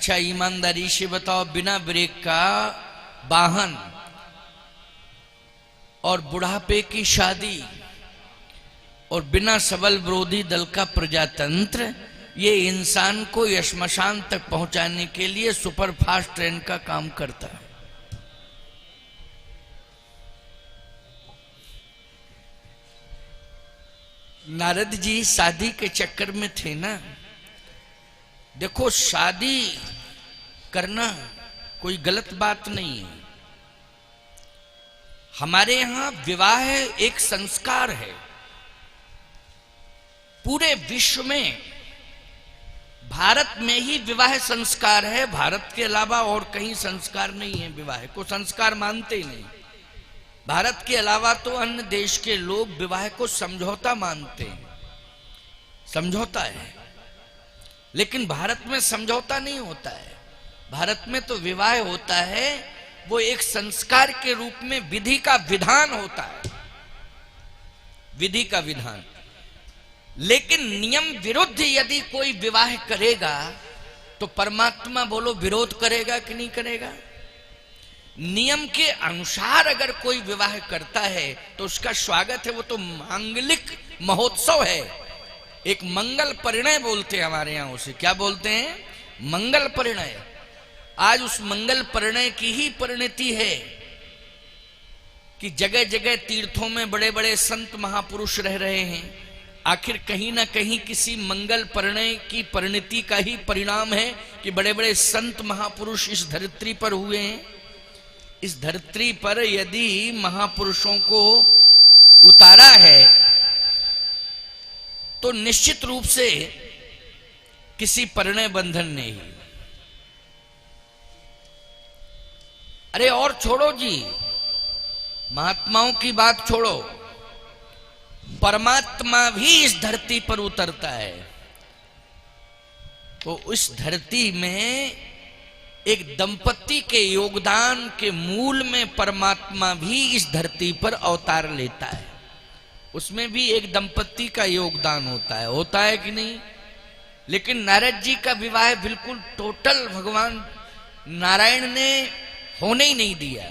अच्छा ईमानदारी से बताओ, बिना ब्रेक का वाहन और बुढ़ापे की शादी और बिना सबल विरोधी दल का प्रजातंत्र, ये इंसान को श्मशान तक पहुंचाने के लिए सुपरफास्ट ट्रेन का काम करता है। नारद जी शादी के चक्कर में थे ना। देखो, शादी करना कोई गलत बात नहीं है। हमारे यहां विवाह एक संस्कार है। पूरे विश्व में भारत में ही विवाह संस्कार है। भारत के अलावा और कहीं संस्कार नहीं है। विवाह को संस्कार मानते ही नहीं। भारत के अलावा तो अन्य देश के लोग विवाह को समझौता मानते हैं। समझौता है, लेकिन भारत में समझौता नहीं होता है। भारत में तो विवाह होता है, वो एक संस्कार के रूप में विधि का विधान होता है। विधि का विधान। लेकिन नियम विरुद्ध यदि कोई विवाह करेगा तो परमात्मा बोलो विरोध करेगा कि नहीं करेगा? नियम के अनुसार अगर कोई विवाह करता है तो उसका स्वागत है। वो तो मांगलिक महोत्सव है। एक मंगल परिणय बोलते हैं हमारे यहां उसे। क्या बोलते हैं? मंगल परिणय। आज उस मंगल परिणय की ही परिणति है कि जगह जगह तीर्थों में बड़े बड़े संत महापुरुष रह रहे हैं। आखिर कहीं ना कहीं किसी मंगल परिणय की परिणति का ही परिणाम है कि बड़े बड़े संत महापुरुष इस धरित्री पर हुए हैं। इस धरित्री पर यदि महापुरुषों को उतारा है तो निश्चित रूप से किसी परिणय बंधन ने ही। अरे और छोड़ो जी, महात्माओं की बात छोड़ो, परमात्मा भी इस धरती पर उतरता है तो इस धरती में एक दंपति के योगदान के मूल में परमात्मा भी इस धरती पर अवतार लेता है। उसमें भी एक दंपति का योगदान होता है कि नहीं? लेकिन नारद जी का विवाह बिल्कुल टोटल भगवान नारायण ने होने ही नहीं दिया।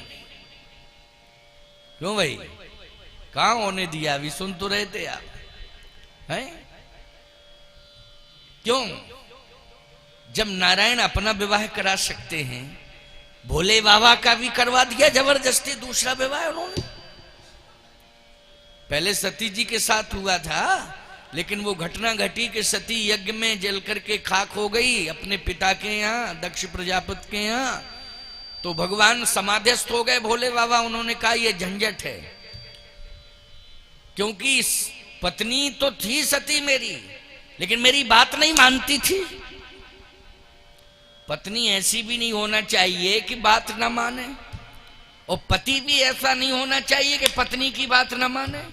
क्यों भाई? कहां होने दिया? अभी सुन तो रहे थे आप, हैं? क्यों? जब नारायण अपना विवाह करा सकते हैं, भोले बाबा का भी करवा दिया जबरदस्ती दूसरा विवाह उन्होंने। पहले सती जी के साथ हुआ था, लेकिन वो घटना घटी कि सती यज्ञ में जल करके खाक हो गई अपने पिता के यहाँ, दक्ष प्रजापति के यहाँ। तो भगवान समाधिस्थ हो गए भोले बाबा। उन्होंने कहा ये झंझट है, क्योंकि पत्नी तो थी सती मेरी, लेकिन मेरी बात नहीं मानती थी। पत्नी ऐसी भी नहीं होना चाहिए कि बात ना माने, और पति भी ऐसा नहीं होना चाहिए कि पत्नी की बात ना माने,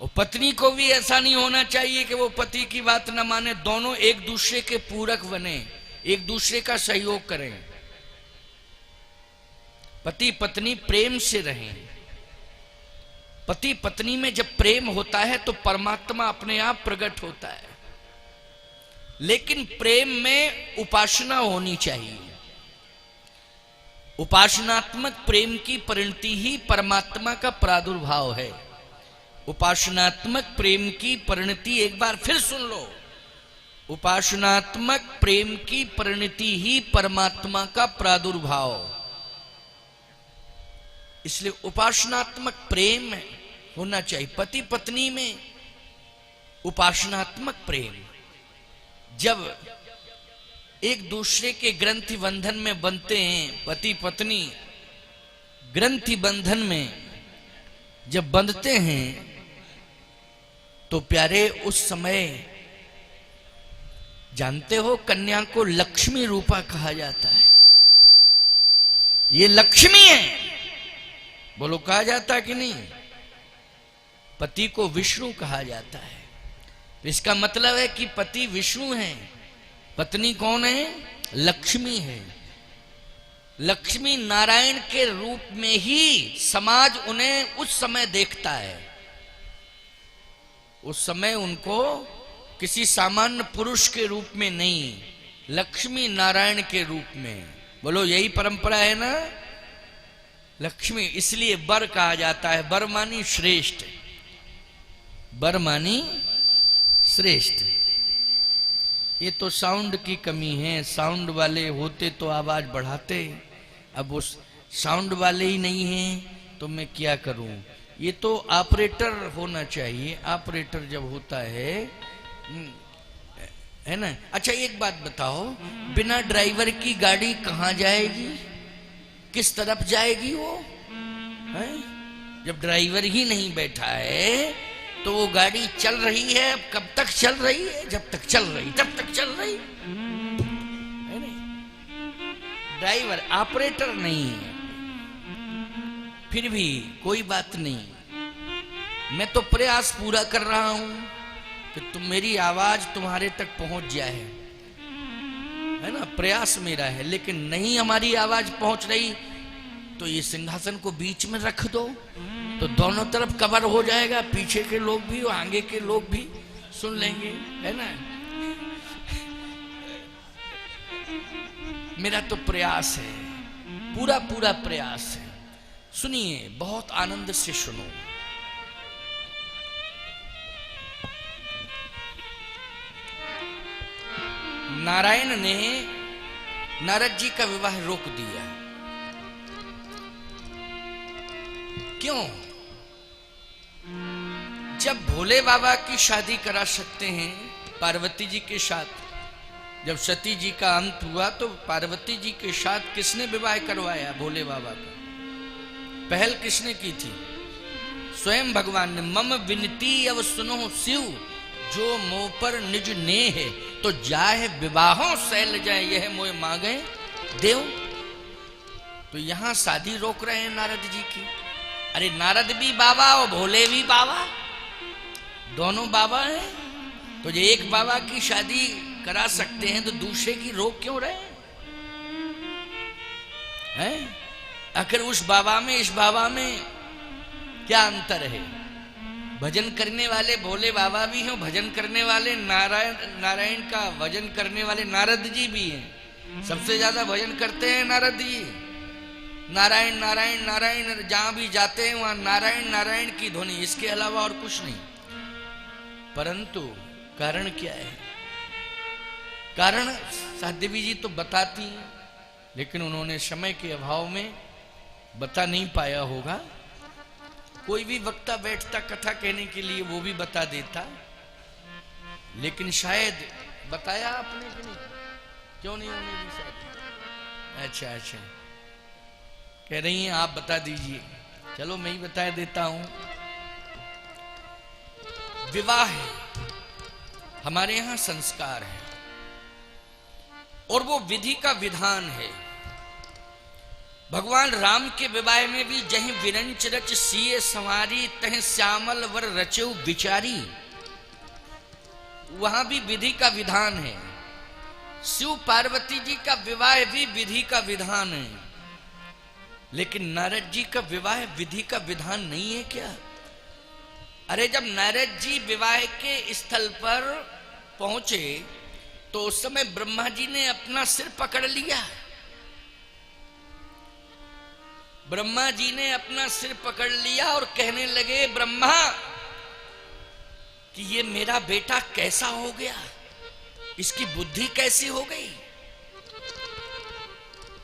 और पत्नी को भी ऐसा नहीं होना चाहिए कि वो पति की बात ना माने। दोनों एक दूसरे के पूरक बने, एक दूसरे का सहयोग करें। पति पत्नी प्रेम से रहें। पति पत्नी में जब प्रेम होता है तो परमात्मा अपने आप प्रकट होता है। लेकिन प्रेम में उपासना होनी चाहिए। उपासनात्मक प्रेम की परिणति ही परमात्मा का प्रादुर्भाव है। उपासनात्मक प्रेम की परिणति, एक बार फिर सुन लो, उपासनात्मक प्रेम की परिणति ही परमात्मा का प्रादुर्भाव। इसलिए उपासनात्मक प्रेम होना चाहिए। पति पत्नी में उपासनात्मक प्रेम, जब एक दूसरे के ग्रंथि बंधन में बनते हैं, पति पत्नी ग्रंथि बंधन में जब बंधते हैं तो प्यारे उस समय जानते हो कन्या को लक्ष्मी रूपा कहा जाता है। ये लक्ष्मी है, बोलो कहा जाता कि नहीं? पति को विष्णु कहा जाता है। तो इसका मतलब है कि पति विष्णु है, पत्नी कौन है? लक्ष्मी है। लक्ष्मी नारायण के रूप में ही समाज उन्हें उस समय देखता है। उस समय उनको किसी सामान्य पुरुष के रूप में नहीं, लक्ष्मी नारायण के रूप में। बोलो यही परंपरा है ना। लक्ष्मी इसलिए बर कहा जाता है, बर मानी श्रेष्ठ, बर मानी श्रेष्ठ। ये तो साउंड की कमी है, साउंड वाले होते तो आवाज बढ़ाते, अब वो साउंड वाले ही नहीं हैं तो मैं क्या करूं। ये तो ऑपरेटर होना चाहिए, ऑपरेटर जब होता है ना। अच्छा एक बात बताओ, बिना ड्राइवर की गाड़ी कहां जाएगी, किस तरफ जाएगी वो है? जब ड्राइवर ही नहीं बैठा है तो वो गाड़ी चल रही है, अब कब तक चल रही है, जब तक चल रही तब तक चल रही है नहीं। ड्राइवर ऑपरेटर नहीं है। फिर भी कोई बात नहीं, मैं तो प्रयास पूरा कर रहा हूं कि मेरी आवाज तुम्हारे तक पहुंच जाए, है ना। प्रयास मेरा है, लेकिन नहीं हमारी आवाज पहुंच रही तो ये सिंहासन को बीच में रख दो, तो दोनों तरफ कवर हो जाएगा, पीछे के लोग भी और आगे के लोग भी सुन लेंगे, है ना। मेरा तो प्रयास है, पूरा पूरा प्रयास है। सुनिए, बहुत आनंद से सुनो। नारायण ने नारद जी का विवाह रोक दिया। क्यों? जब भोले बाबा की शादी करा सकते हैं पार्वती जी के साथ, जब सती जी का अंत हुआ तो पार्वती जी के साथ किसने विवाह करवाया? भोले बाबा का। पहल किसने की थी? स्वयं भगवान ने। मम विनती अब सुनो शिव, जो मोह पर निज नेह है, तो जाहे विवाहों सैल जाए, यह मोह मांगे देव। तो यहां शादी रोक रहे हैं नारद जी की। अरे नारद भी बाबा और भोले भी बाबा, दोनों बाबा हैं। तो जो एक बाबा की शादी करा सकते हैं तो दूसरे की रोक क्यों रहे हैं? आखिर उस बाबा में इस बाबा में क्या अंतर है? भजन करने वाले भोले बाबा भी हैं, भजन करने वाले नारायण का भजन करने वाले नारद जी भी हैं। सबसे ज्यादा भजन करते हैं नारद जी। नारायण नारायण नारायण, जहां भी जाते हैं वहां नारायण नारायण की ध्वनि, इसके अलावा और कुछ नहीं। परंतु कारण क्या है? कारण साध्वी जी तो बताती हैं, लेकिन उन्होंने समय के अभाव में बता नहीं पाया होगा। कोई भी वक्ता बैठता कथा कहने के लिए वो भी बता देता, लेकिन शायद बताया आपने कि नहीं? क्यों नहीं? उन्हें भी शायद। अच्छा अच्छा, कह रही हैं आप बता दीजिए। चलो मैं ही बता देता हूं। विवाह हमारे यहां संस्कार है और वो विधि का विधान है। भगवान राम के विवाह में भी जहीं विरंच रच सिए संवारी, तह श्यामल वर रचो विचारी, वहां भी विधि का विधान है। शिव पार्वती जी का विवाह भी विधि का विधान है, लेकिन नारद जी का विवाह विधि का विधान नहीं है क्या? अरे जब नारद जी विवाह के स्थल पर पहुंचे तो उस समय ब्रह्मा जी ने अपना सिर पकड़ लिया। ब्रह्मा जी ने अपना सिर पकड़ लिया और कहने लगे, ब्रह्मा कि ये मेरा बेटा कैसा हो गया, इसकी बुद्धि कैसी हो गई?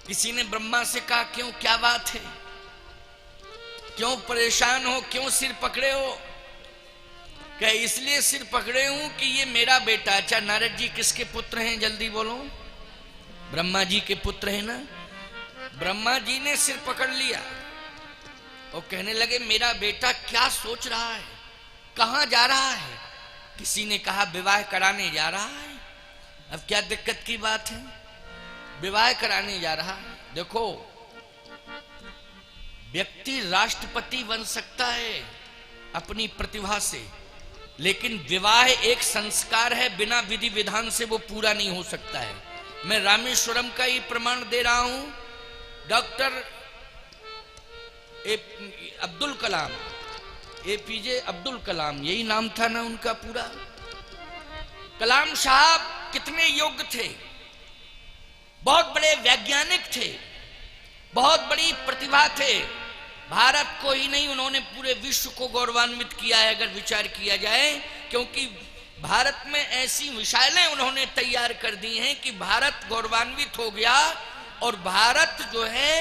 किसी ने ब्रह्मा से कहा, क्यों, क्या बात है, क्यों परेशान हो, क्यों सिर पकड़े हो? क्या इसलिए सिर पकड़े हूं कि ये मेरा बेटा। अच्छा नारद जी किसके पुत्र हैं, जल्दी बोलो? ब्रह्मा जी के पुत्र हैं ना। ब्रह्मा जी ने सिर पकड़ लिया और कहने लगे, मेरा बेटा क्या सोच रहा है, कहां जा रहा है? किसी ने कहा विवाह कराने जा रहा है। अब क्या दिक्कत की बात है? विवाह कराने जा रहा है। देखो, व्यक्ति राष्ट्रपति बन सकता है अपनी प्रतिभा से, लेकिन विवाह एक संस्कार है, बिना विधि विधान से वो पूरा नहीं हो सकता है। मैं रामेश्वरम का ही प्रमाण दे रहा हूं। डॉक्टर अब्दुल कलाम, APJ अब्दुल कलाम, यही नाम था ना उनका पूरा। कलाम साहब कितने योग्य थे, वैज्ञानिक थे, बहुत बड़ी प्रतिभा थे। भारत को ही नहीं, उन्होंने पूरे विश्व को गौरवान्वित किया है अगर विचार किया जाए, क्योंकि भारत में ऐसी मिसाइलें उन्होंने तैयार कर दी हैं कि भारत गौरवान्वित हो गया और भारत जो है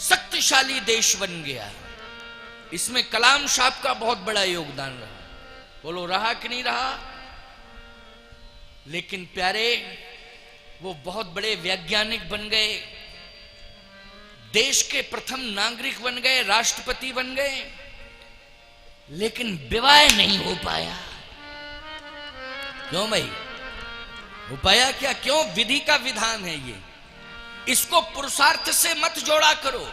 शक्तिशाली देश बन गया। इसमें कलाम साहब का बहुत बड़ा योगदान रहा। बोलो रहा कि नहीं रहा? लेकिन प्यारे, वो बहुत बड़े वैज्ञानिक बन गए, देश के प्रथम नागरिक बन गए, राष्ट्रपति बन गए, लेकिन विवाह नहीं हो पाया। क्यों भाई? हो पाया क्या? क्यों? विधि का विधान है ये, इसको पुरुषार्थ से मत जोड़ा करो।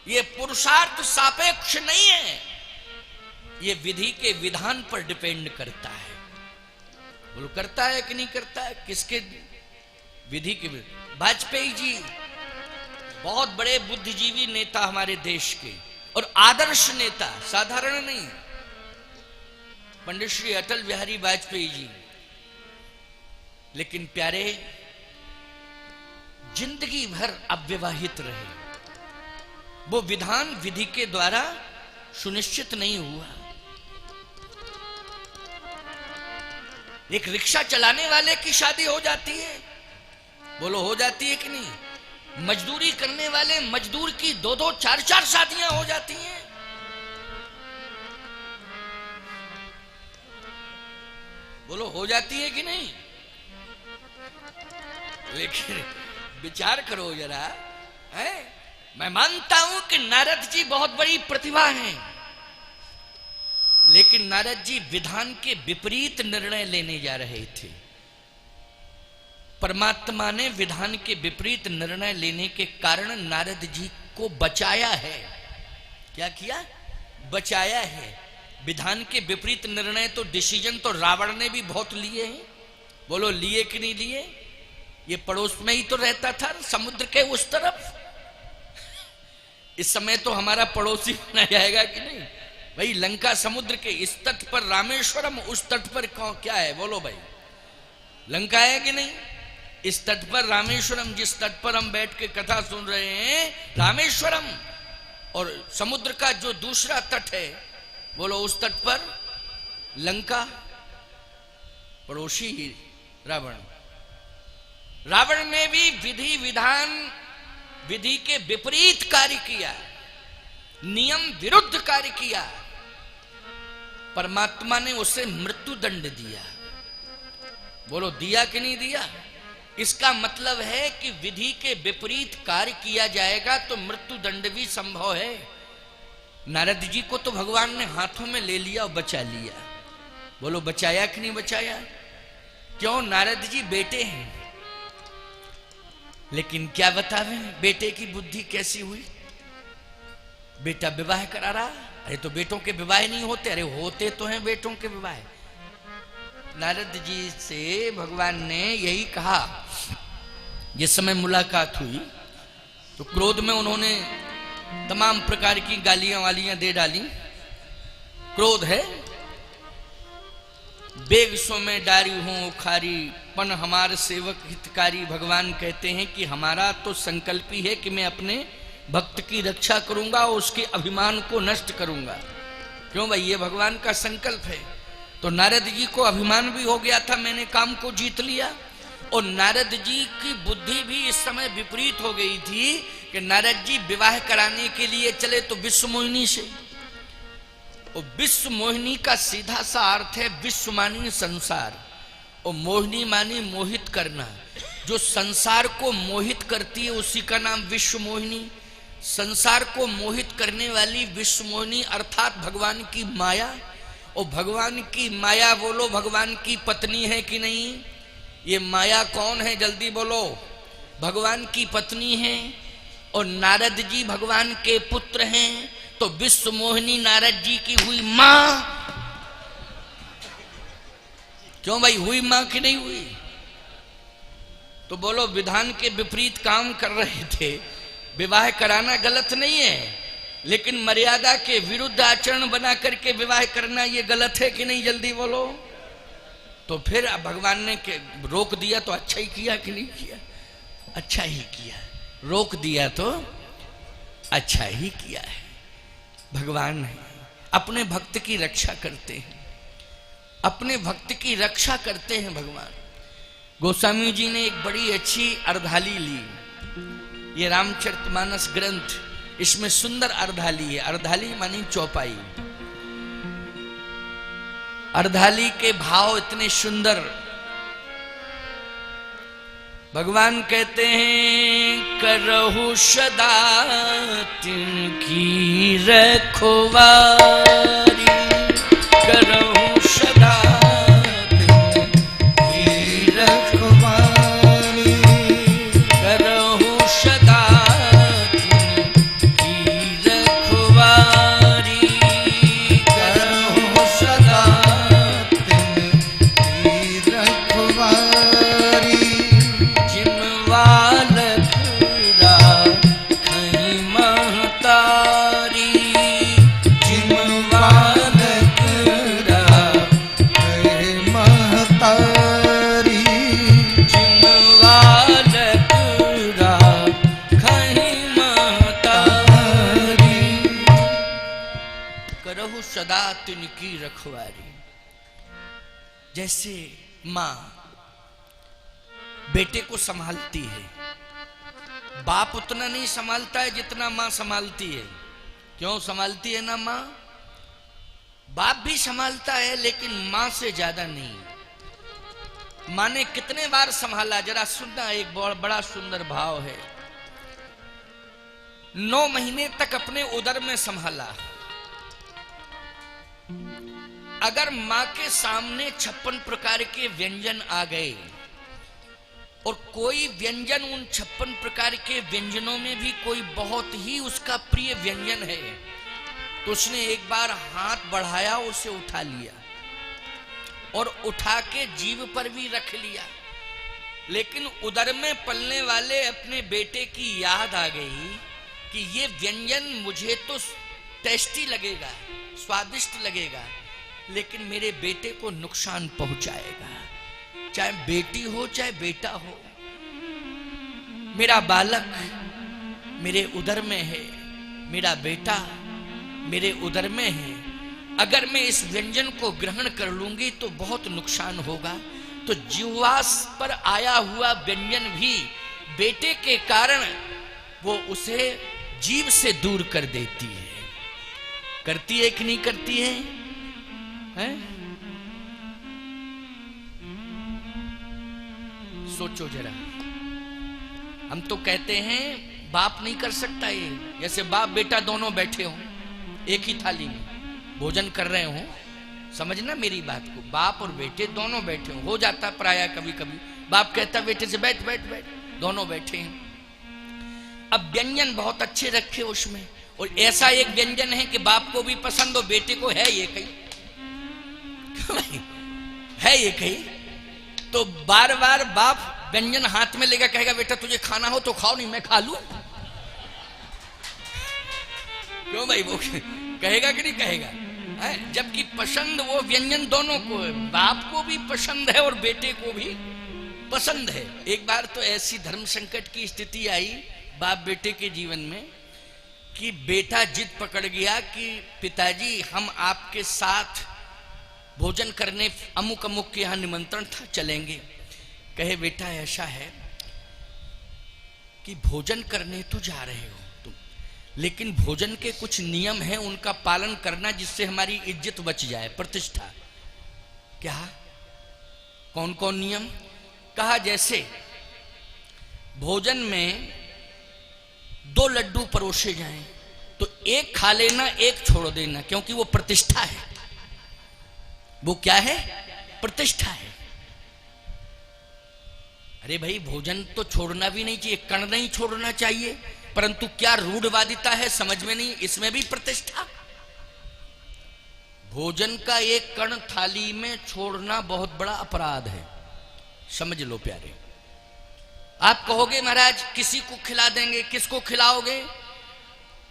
ये पुरुषार्थ सापेक्ष नहीं है, ये विधि के विधान पर डिपेंड करता है। बोलो करता है कि नहीं करता है? किसके विधि के? वाजपेयी जी बहुत बड़े बुद्धिजीवी नेता हमारे देश के और आदर्श नेता, साधारण नहीं, पंडित श्री अटल बिहारी वाजपेयी जी। लेकिन प्यारे, जिंदगी भर अविवाहित रहे। वो विधान विधि के द्वारा सुनिश्चित नहीं हुआ। एक रिक्शा चलाने वाले की शादी हो जाती है, बोलो हो जाती है कि नहीं? मजदूरी करने वाले मजदूर की 2-2, 4-4 शादियां हो जाती हैं। बोलो हो जाती है कि नहीं? लेकिन विचार करो जरा, है? मैं मानता हूं कि नारद जी बहुत बड़ी प्रतिभा हैं, लेकिन नारद जी विधान के विपरीत निर्णय लेने जा रहे थे। परमात्मा ने विधान के विपरीत निर्णय लेने के कारण नारद जी को बचाया है। क्या किया? बचाया है। विधान के विपरीत निर्णय तो, डिसीजन तो रावण ने भी बहुत लिए हैं। बोलो लिए कि नहीं लिए? ये पड़ोस में ही तो रहता था, समुद्र के उस तरफ। इस समय तो हमारा पड़ोसी बना जाएगा कि नहीं भाई? लंका समुद्र के इस तट पर रामेश्वरम, उस तट पर क्या है? बोलो भाई, लंका है कि नहीं? इस तट पर रामेश्वरम, जिस तट पर हम बैठ के कथा सुन रहे हैं, रामेश्वरम, और समुद्र का जो दूसरा तट है, बोलो उस तट पर लंका, पड़ोसी रावण। रावण ने भी विधि विधान, विधि के विपरीत कार्य किया, नियम विरुद्ध कार्य किया। परमात्मा ने उसे मृत्यु दंड दिया। बोलो दिया कि नहीं दिया? इसका मतलब है कि विधि के विपरीत कार्य किया जाएगा तो मृत्यु दंड भी संभव है। नारद जी को तो भगवान ने हाथों में ले लिया और बचा लिया। बोलो बचाया कि नहीं बचाया? क्यों? नारद जी बेटे हैं, लेकिन क्या बतावे बेटे की बुद्धि कैसी हुई। बेटा विवाह करा रहा, अरे तो बेटों के विवाह नहीं होते? अरे होते तो हैं बेटों के विवाह। नारद जी से भगवान ने यही कहा। जिस समय मुलाकात हुई तो क्रोध में उन्होंने तमाम प्रकार की गालियां वालियां दे डाली। क्रोध है, बेग सो में डारी हूं उखारी, पन हमारे सेवक हितकारी। भगवान कहते हैं कि हमारा तो संकल्प ही है कि मैं अपने भक्त की रक्षा करूंगा और उसके अभिमान को नष्ट करूंगा। क्यों भाई? ये भगवान का संकल्प है। तो नारद जी को अभिमान भी हो गया था, मैंने काम को जीत लिया। और नारद जी की बुद्धि भी इस समय विपरीत हो गई थी कि नारद जी विवाह कराने के लिए चले तो विश्व मोहिनी से। और विश्व मोहिनी का सीधा सा अर्थ है विश्व मानी संसार, और मोहिनी मानी मोहित करना। जो संसार को मोहित करती है उसी का नाम विश्व मोहिनी। संसार को मोहित करने वाली विश्व मोहिनी अर्थात भगवान की माया। और भगवान की माया, बोलो भगवान की पत्नी है कि नहीं? ये माया कौन है? जल्दी बोलो। भगवान की पत्नी है और नारद जी भगवान के पुत्र हैं, तो विश्व मोहिनी नारद जी की हुई मां। क्यों भाई? हुई मां कि नहीं हुई? तो बोलो विधान के विपरीत काम कर रहे थे। विवाह कराना गलत नहीं है, लेकिन मर्यादा के विरुद्ध आचरण बना करके विवाह करना ये गलत है कि नहीं? जल्दी बोलो। तो फिर भगवान ने रोक दिया तो अच्छा ही किया कि नहीं किया? अच्छा ही किया, रोक दिया तो अच्छा ही किया है। भगवान है, अपने भक्त की रक्षा करते हैं, अपने भक्त की रक्षा करते हैं भगवान। गोस्वामी जी ने एक बड़ी अच्छी अर्धाली ली, ये रामचरितमानस ग्रंथ, इसमें सुंदर अर्धाली है। अर्धाली मानी चौपाई। अर्धाली के भाव इतने सुंदर। भगवान कहते हैं करहु सदा तिनकी रखवारी, करहु सदा तिनकी रखवारी, करहु सदा तिनकी रखवारी, करहु सदा तिनकी रखवारी। सदा तिनकी रखवारी। जैसे मां बेटे को संभालती है, बाप उतना नहीं संभालता है जितना मां संभालती है। क्यों संभालती है ना मां? बाप भी संभालता है लेकिन मां से ज्यादा नहीं। मां ने कितने बार संभाला, जरा सुनना, एक बड़ा सुंदर भाव है। 9 महीने तक अपने उदर में संभाला। अगर मां के सामने 56 प्रकार के व्यंजन आ गए और कोई व्यंजन उन 56 प्रकार के व्यंजनों में भी कोई बहुत ही उसका प्रिय व्यंजन है, तो उसने एक बार हाथ बढ़ाया, उसे उठा लिया और उठा के जीभ पर भी रख लिया। लेकिन उदर में पलने वाले अपने बेटे की याद आ गई कि ये व्यंजन मुझे तो टेस्टी लगेगा, स्वादिष्ट लगेगा, लेकिन मेरे बेटे को नुकसान पहुंचाएगा। चाहे बेटी हो चाहे बेटा हो, मेरा बालक मेरे उदर में है, मेरा बेटा मेरे उदर में है। अगर मैं इस व्यंजन को ग्रहण कर लूंगी तो बहुत नुकसान होगा। तो जिह्वा पर आया हुआ व्यंजन भी बेटे के कारण वो उसे जीभ से दूर कर देती है। करती है कि नहीं करती है? हैं? सोचो जरा। हम तो कहते हैं बाप नहीं कर सकता ये। जैसे बाप बेटा दोनों बैठे हो एक ही थाली में भोजन कर रहे हो, समझना मेरी बात को। बाप और बेटे दोनों बैठे हो जाता प्राय कभी कभी। बाप कहता बेटे से बैठ बैठ बैठ, दोनों बैठे हैं। अब व्यंजन बहुत अच्छे रखे उसमें, और ऐसा एक व्यंजन है कि बाप को भी पसंद हो, बेटे को है ये कहीं है ये कहीं, तो बार बार बाप व्यंजन हाथ में लेकर कहेगा बेटा तुझे खाना हो तो खाओ, नहीं मैं खा लूं। क्यों भाई? वो कहेगा कि नहीं कहेगा? जबकि पसंद वो व्यंजन दोनों को है, बाप को भी पसंद है और बेटे को भी पसंद है। एक बार तो ऐसी धर्म संकट की स्थिति आई बाप बेटे के जीवन में कि बेटा जिद पकड़ गया कि पिताजी हम आपके साथ भोजन करने अमुक अमुक के यहां निमंत्रण था, चलेंगे। कहे बेटा ऐसा है कि भोजन करने तो जा रहे हो तुम, लेकिन भोजन के कुछ नियम हैं, उनका पालन करना जिससे हमारी इज्जत बच जाए, प्रतिष्ठा। क्या? कौन कौन नियम? कहा जैसे भोजन में 2 लड्डू परोसे जाएं तो एक खा लेना, एक छोड़ देना, क्योंकि वो प्रतिष्ठा है। वो क्या है? प्रतिष्ठा है। अरे भाई भोजन तो छोड़ना भी नहीं चाहिए, कण नहीं छोड़ना चाहिए, परंतु क्या रूढ़वादिता है समझ में नहीं, इसमें भी प्रतिष्ठा। भोजन का एक कण थाली में छोड़ना बहुत बड़ा अपराध है, समझ लो प्यारे। आप कहोगे महाराज किसी को खिला देंगे, किसको खिलाओगे?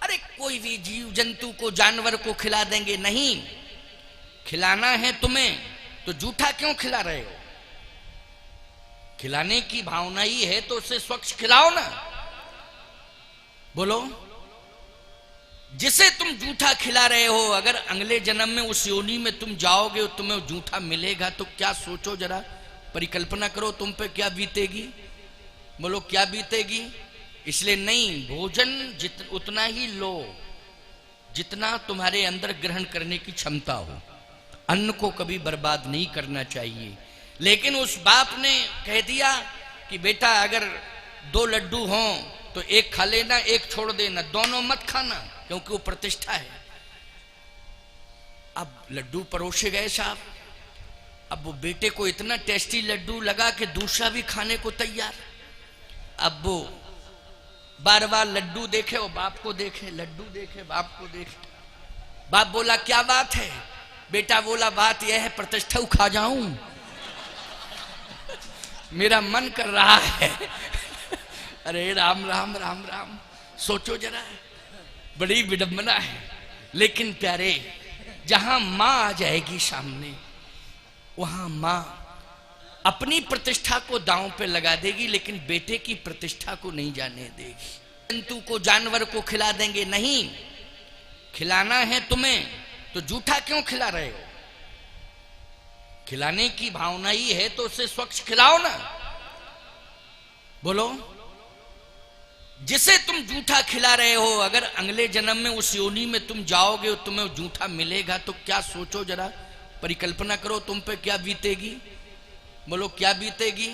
अरे कोई भी जीव जंतु को, जानवर को खिला देंगे। नहीं, खिलाना है तुम्हें तो जूठा क्यों खिला रहे हो? खिलाने की भावना ही है तो उसे स्वच्छ खिलाओ ना। बोलो, जिसे तुम जूठा खिला रहे हो, अगर अगले जन्म में उस योनि में तुम जाओगे और तुम्हें जूठा मिलेगा तो क्या सोचो, जरा परिकल्पना करो तुम पे क्या बीतेगी। बोलो क्या बीतेगी। इसलिए नहीं, भोजन उतना ही लो जितना तुम्हारे अंदर ग्रहण करने की क्षमता हो। अन्न को कभी बर्बाद नहीं करना चाहिए। लेकिन उस बाप ने कह दिया कि बेटा अगर 2 लड्डू हों तो एक खा लेना, एक छोड़ देना, दोनों मत खाना, क्योंकि वो प्रतिष्ठा है। अब लड्डू परोसे गए साहब। अब वो बेटे को इतना टेस्टी लड्डू लगा कि दूसरा भी खाने को तैयार। अब वो बार बार लड्डू देखे और बाप को देखे, लड्डू देखे बाप को देखे। बाप बोला क्या बात है। बेटा बोला बात यह है प्रतिष्ठा खा जाऊं, मेरा मन कर रहा है। अरे राम राम राम राम, सोचो जरा, बड़ी विडंबना है। लेकिन प्यारे, जहां मां आ जाएगी सामने, वहां मां अपनी प्रतिष्ठा को दांव पे लगा देगी, लेकिन बेटे की प्रतिष्ठा को नहीं जाने देगी। जंतु को, जानवर को खिला देंगे, नहीं। खिलाना है तुम्हें तो जूठा क्यों खिला रहे हो। खिलाने की भावना ही है तो उसे स्वच्छ खिलाओ ना। बोलो, जिसे तुम जूठा खिला रहे हो, अगर अगले जन्म में उस योनि में तुम जाओगे और तुम्हें जूठा मिलेगा तो क्या सोचो, जरा परिकल्पना करो तुम पे क्या बीतेगी। बोलो क्या बीतेगी।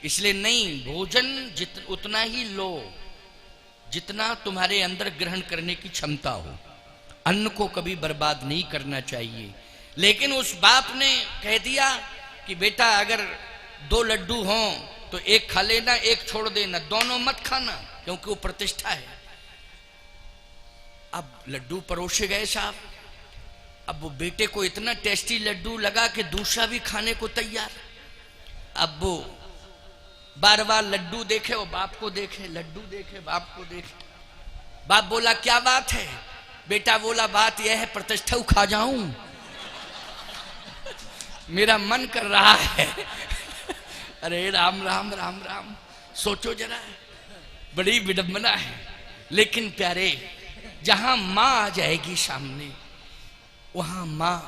इसलिए नहीं, भोजन उतना ही लो जितना तुम्हारे अंदर ग्रहण करने की क्षमता हो। अन्न को कभी बर्बाद नहीं करना चाहिए। लेकिन उस बाप ने कह दिया कि बेटा अगर 2 लड्डू हों तो एक खा लेना, एक छोड़ देना, दोनों मत खाना, क्योंकि वो प्रतिष्ठा है। अब लड्डू परोसे गए साहब। अब वो बेटे को इतना टेस्टी लड्डू लगा कि दूसरा भी खाने को तैयार। अब वो बार बार लड्डू देखे और बाप को देखे, लड्डू देखे बाप को देखे। बाप बोला क्या बात है। बेटा बोला बात यह है प्रतिष्ठा खा जाऊं, मेरा मन कर रहा है। अरे राम राम राम राम, सोचो जरा, बड़ी विडंबना है। लेकिन प्यारे, जहां मां आ जाएगी सामने, वहां मां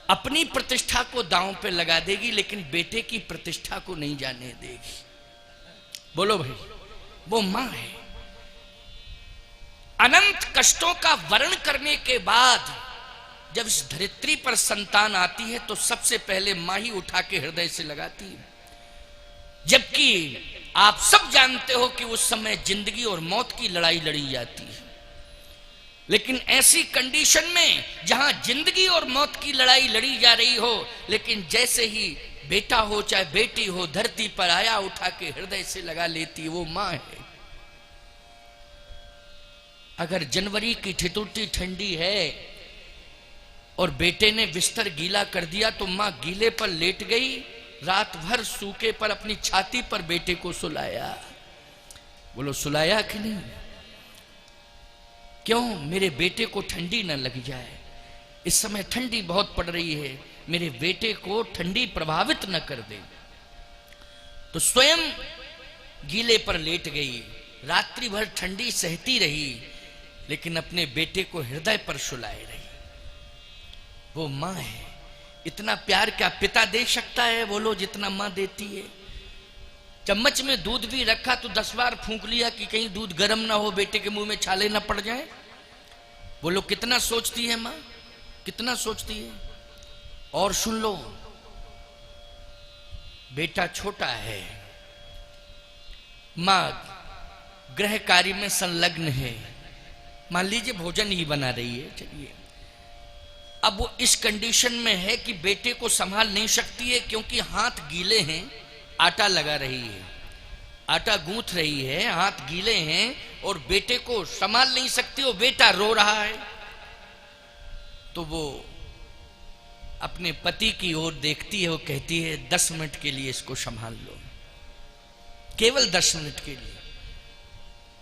अपनी प्रतिष्ठा को दांव पे लगा देगी, लेकिन बेटे की प्रतिष्ठा को नहीं जाने देगी। बोलो भाई, वो मां है। अनंत कष्टों का वर्ण करने के बाद जब इस धरित्री पर संतान आती है तो सबसे पहले मां ही उठा के हृदय से लगाती है। जबकि आप सब जानते हो कि उस समय जिंदगी और मौत की लड़ाई लड़ी जाती है। लेकिन ऐसी कंडीशन में जहां जिंदगी और मौत की लड़ाई लड़ी जा रही हो, लेकिन जैसे ही बेटा हो चाहे बेटी हो धरती पर आया, उठा के हृदय से लगा लेती, वो मां है। अगर जनवरी की ठिठुरती ठंडी है और बेटे ने बिस्तर गीला कर दिया तो मां गीले पर लेट गई, रात भर सूखे पर अपनी छाती पर बेटे को सुलाया। बोलो सुलाया कि नहीं। क्यों, मेरे बेटे को ठंडी न लग जाए। इस समय ठंडी बहुत पड़ रही है, मेरे बेटे को ठंडी प्रभावित न कर दे। तो स्वयं गीले पर लेट गई, रात्रि भर ठंडी सहती रही, लेकिन अपने बेटे को हृदय पर सुलाए रही। वो मां है। इतना प्यार क्या पिता दे सकता है, बोलो, जितना मां देती है। चम्मच में दूध भी रखा तो 10 बार फूंक लिया कि कहीं दूध गर्म ना हो, बेटे के मुंह में छाले ना पड़ जाए। बोलो कितना सोचती है मां, कितना सोचती है। और सुन लो, बेटा छोटा है, मां गृह कार्य में संलग्न है, मान लीजिए भोजन ही बना रही है, चलिए अब वो इस कंडीशन में है कि बेटे को संभाल नहीं सकती है, क्योंकि हाथ गीले हैं, आटा लगा रही है, आटा गूंथ रही है, हाथ गीले हैं और बेटे को संभाल नहीं सकती। वो बेटा रो रहा है तो वो अपने पति की ओर देखती है, वो कहती है 10 मिनट के लिए इसको संभाल लो, केवल 10 मिनट के लिए।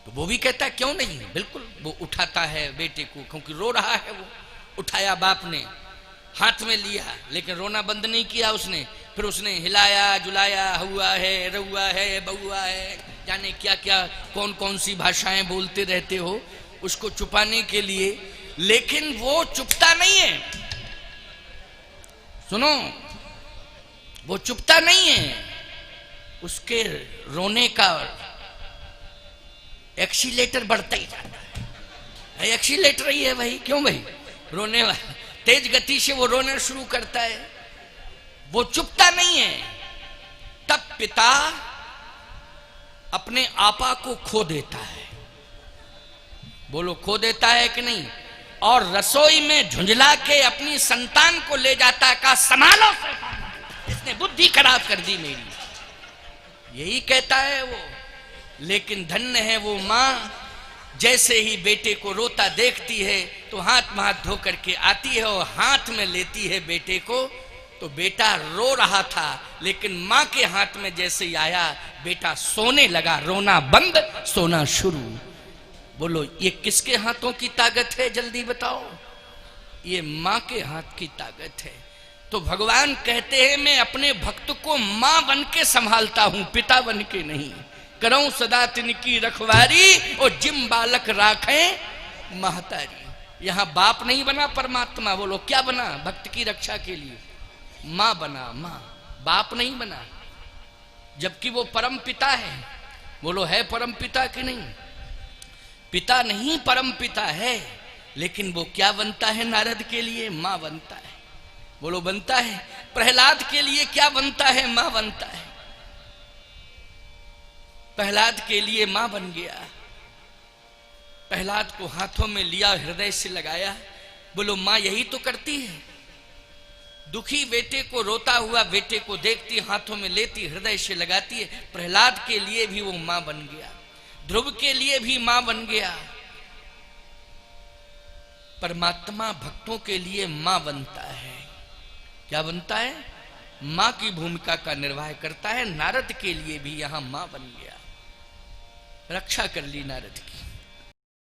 तो वो भी कहता है क्यों नहीं, बिल्कुल। वो उठाता है बेटे को, क्योंकि रो रहा है। वो उठाया बाप ने, हाथ में लिया, लेकिन रोना बंद नहीं किया उसने, फिर उसने हिलाया जुलाया, हुआ है, रहुआ है, बहुआ है, जाने क्या क्या कौन कौन सी भाषाएं बोलते रहते हो उसको छुपाने के लिए। लेकिन वो चुपता नहीं है, सुनो, वो चुपता नहीं है। उसके रोने का एक्सीलेटर बढ़ता ही जाता है। एक्सीलेटर ही है भाई, क्यों भाई, रोने वाला तेज गति से वो रोना शुरू करता है, वो चुपता नहीं है। तब पिता अपने आपा को खो देता है, बोलो खो देता है कि नहीं, और रसोई में झुंझला के अपनी संतान को ले जाता है, कहा संभालो, इसने बुद्धि खराब कर दी मेरी, यही कहता है वो। लेकिन धन्य है वो माँ, जैसे ही बेटे को रोता देखती है तो हाथ में हाथ धो करके आती है और हाथ में लेती है बेटे को। तो बेटा रो रहा था, लेकिन माँ के हाथ में जैसे ही आया बेटा सोने लगा, रोना बंद, सोना शुरू। बोलो ये किसके हाथों की ताकत है, जल्दी बताओ। ये माँ के हाथ की ताकत है। तो भगवान कहते हैं मैं अपने भक्त को माँ बन के संभालता हूं, पिता बन के नहीं। करऊं सदा तिनकी रखवारी और जिम बालक राखें महतारी। यहां बाप नहीं बना परमात्मा, बोलो क्या बना, भक्त की रक्षा के लिए मां बना, मां, बाप नहीं बना। जबकि वो परम पिता है, बोलो है परम पिता कि नहीं, पिता नहीं परम पिता है। लेकिन वो क्या बनता है नारद के लिए, मां बनता है, बोलो बनता है। प्रहलाद के लिए क्या बनता है, मां बनता है। प्रहलाद के लिए मां बन गया, प्रहलाद को हाथों में लिया, हृदय से लगाया। बोलो मां यही तो करती है, दुखी बेटे को, रोता हुआ बेटे को देखती, हाथों में लेती, हृदय से लगाती है। प्रहलाद के लिए भी वो मां बन गया, ध्रुव के लिए भी मां बन गया। परमात्मा भक्तों के लिए मां बनता है, क्या बनता है, मां की भूमिका का निर्वाह करता है। नारद के लिए भी यहां मां बन गया, रक्षा कर ली नारद की।